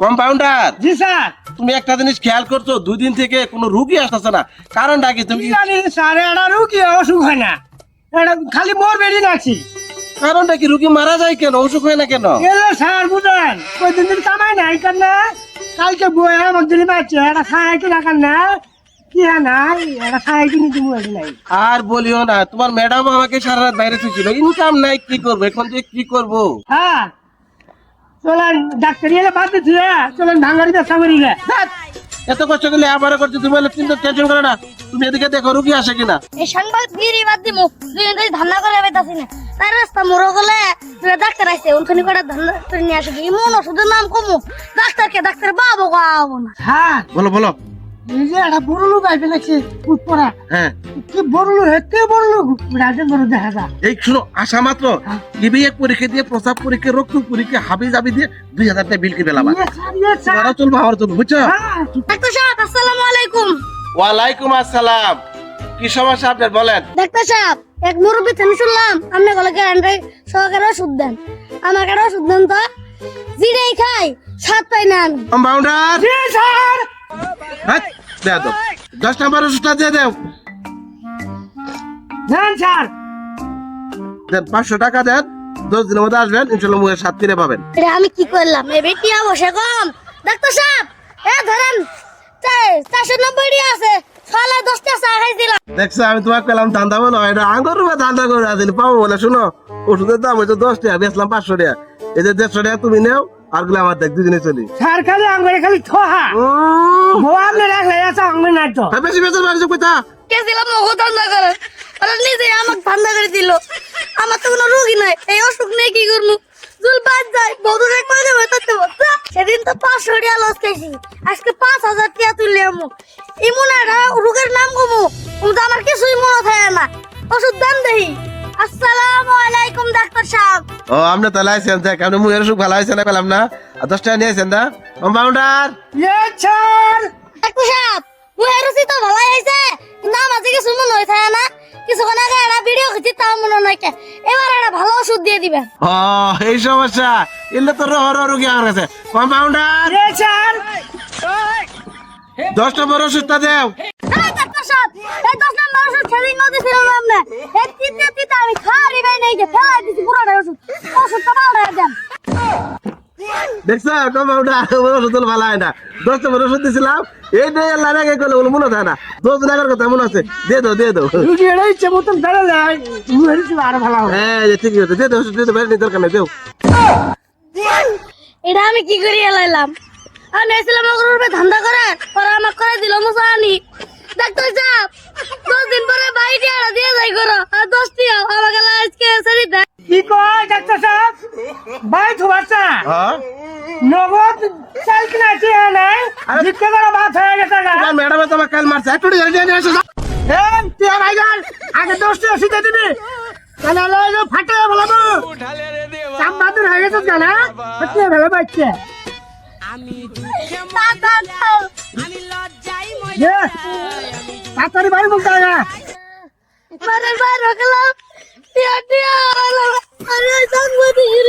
Compounder, জি sir. তুমি একটা জিনিস খেয়াল করছো, 2 দিন থেকে কোনো রুগী আসতেছে না, কারণটা কি? তুমি কি জানি স্যার, এটা রুগী অসুখ হয় না, এটা খালি মোর বেরিয়ে নাকি। কারণটা কি? রুগী মারা যায় কেন, অসুখ হয় না কেন? এলো স্যার বুঝেন, ওই দিন কামাই নাই কেন, কালকে বই আমার দিন পাচ্ছে, এটা খায় কি রাখার না, কি হ্যাঁ নাই, এটা খায় কি নিতে বই নাই। আর বলিও না, তোমার ম্যাডাম আমাকে সারা রাত বাইরে ছিল, ইনকাম নাই, কি করবো এখন, যে কি করবো? হ্যাঁ চলেন ডাক্তারি এলে বাদ দিচ্ছি, চলেন ভাঙারি ব্যবসা করি গে। ধ্যাৎ, এত কষ্ট করলে আবার করছো তুমি, বলে কিন্তু টেনশন করো না, তুমি এদিকে দেখো রুগী আসে কিনা। এই সাংবাদিক বাদ দিমু দুই দিন ধান্দা করে বেতাছি না, তার রাস্তা মোড়ো গলে ডাক্তার আসছে, ওখানে কটা ধান্দা করে নিয়ে আসে, ইমন ওষুধের নাম কমু, ডাক্তার বাবু গাবো না। হ্যাঁ বলো বলো। এই যে একটা বড় লোক আসবে নাকি পুষ্পরা, হ্যাঁ, কি বড় লোক, এতে বড় লোক রাজের বড় দেখা যায়। এই শুনো, আসা মাত্র ইবিএক পরীক্ষা দিয়ে, প্রসাব পরীক্ষা, রক্ত পরীক্ষা, হাবি জাবি দিয়ে 2000 টাকা বিল কেটে লাবা। ইয়ে স্যার, ইয়ে স্যার। তোমারও চলবো, আমার চলবো, বুঝছো? হ্যাঁ, ডাক্তার সাহেব আসসালামু আলাইকুম। ওয়ালাইকুম আসসালাম। কি সমস্যা আপনার বলেন? ডাক্তার সাহেব, এক মুরব্বী থেকে শুনলাম আপনি গলে গ্যারান্টি সহকারে ওষুধ দেন, আমাকে একটা ওষুধ দেন তো, জিরেই খাই স্বাদ পাই না আমি। কম্পাউন্ডার, জি স্যার। হ্যাঁ দেও তো, 10 নম্বর ওষুধটা দিয়ে দেও। দেন স্যার। দেন 500 টাকা দেন, 10 দিনের মধ্যে আসবেন, ইনশাল্লাহ মুখে স্বাদ ফিরে পাবেন। এটা আমি কি করলাম, এ বেটিয়া বসে কম। ডাক্তার সাহেব ধরেন 490 আছে, সকালে 10টা চা খাই দিলাম। দেখছো, আমি তোমাকে পেলাম ধান্দা বলো, এটা আঙ্গুর রূপে ধান্দা করে আসেন পাবো বলে। শুনো, ওষুধের দাম হয়েছে 10 টাকা, বেচলাম 500 টাকা, এই যে 150 টাকা তুমি নেও, আর গুলো আমার দেখ, 2 দিনে চলি। স্যার খালি আঙ্গুরে খালি ঠোহা ভোয়ালে রাখলে আছে আঙ্গুর নাই তো। বেশি বেশি বাড়িছে কোথা? কে দিলাম মগো ধান্দা করে, ওরা নিজে আমাকে ধান্দা করে দিল, আমার তো কোনো রোগী নাই, এই অসুখ নেই কি করবো, জুল বাদ যায় বধুর এক মাঝে বেতাতে বসা। সেদিন তো 500 টাকা লস খাইছি, আজকে 5000 টাকা তুলে আমু, এমন একটা রোগের নাম কমু, কিন্তু আমার কিছুই মনে থাকে না। ওষুধ দান দেহি। আসসালামু আলাইকুম ডাক্তার সাহেব। ও, আপনি তো লাইছেন, দেখ আপনি মুখের অসুখ ভালো হয়েছে না, পেলাম না, আর 10 টাকা নিয়েছেন না কম্পাউন্ডার। ইয়ে স্যার। ডাক্তার সাহেব মুহের রুচি তো ভালাই হয়েছে, কিন্তু আমার যে কিছু মনে হয়ে থাকে না, কিছুক্ষণ আগে একটা ভিডিও খেয়েছি তাও মনে নাই, এবার একটা ভালো ওষুধ দিয়ে দিবেন। ও, এই সমস্যা, এলে তো রোগী আমার কাছে। কম্পাউন্ডার, ইয়ে স্যার। 10 নম্বর ওষুধটা দেও। এই ডাক্তার সাহেব, এই 10 নম্বর ওষুধ সেদিন নদী ছিল না আপনি, এই তিতে আমি খাওয়ারই পাই নাই, যে ফেলাই দিছি পুরোটা ওষুধ, ওষুধটা ভালো দেন। দেখছো কম্পাউন্ডার, ওষুধ তো ভালো হয় না, 10 নম্বর ওষুধ দিয়েছিলাম, এই দিয়ে লাইন আগে করলে বলে মনে থাকে না, 2 দিন আগের কথা মনে আছে, দিয়ে দাও দিয়ে দাও। রুগী এটা ইচ্ছে মতন ফেলে যায়, মুহের রুচি আরো ভালো হবে। হ্যাঁ, ঠিকই আছে, দিয়ে দাও ওষুধ, দিয়ে দাও, বাইরে নিয়ে দরকার নেই, দেও। এটা আমি কি করি এলাইলাম, আর নেছিলাম ওগুলোর উপরে ধান্দা করে, পরে আমাকে করে দিল মুসানি। ডাক্তার সাহেব 10 দিন পরে বাইরে আড়া দিয়ে যাই করো, আর 10 টিয়া আমাকে আজকে ছেড়ে দেয়। কি কয় ডাক্তার সাহেব, বাই থুবাচ্ছা হ্যাঁ, নগদ চাল কিনা আছে নাই, জিততে করে বাত হয়ে গেছে না। তোমার ম্যাডামে তোমার কাল মারছে, একটু জলদি নিয়ে এসো। এই তুই আর আইগাল আগে 10টা সিধা দিবি, কেন লয়ে ফাটে বলবো চাপ বাদুর হয়ে গেছে জানা, ফাটে ভালো বাচ্চা। যে তাড়াতাড়ি বাড়ি বলতে হবে। বারে বার রকলাম টিয়া টিয়া আরে সাংবাদিক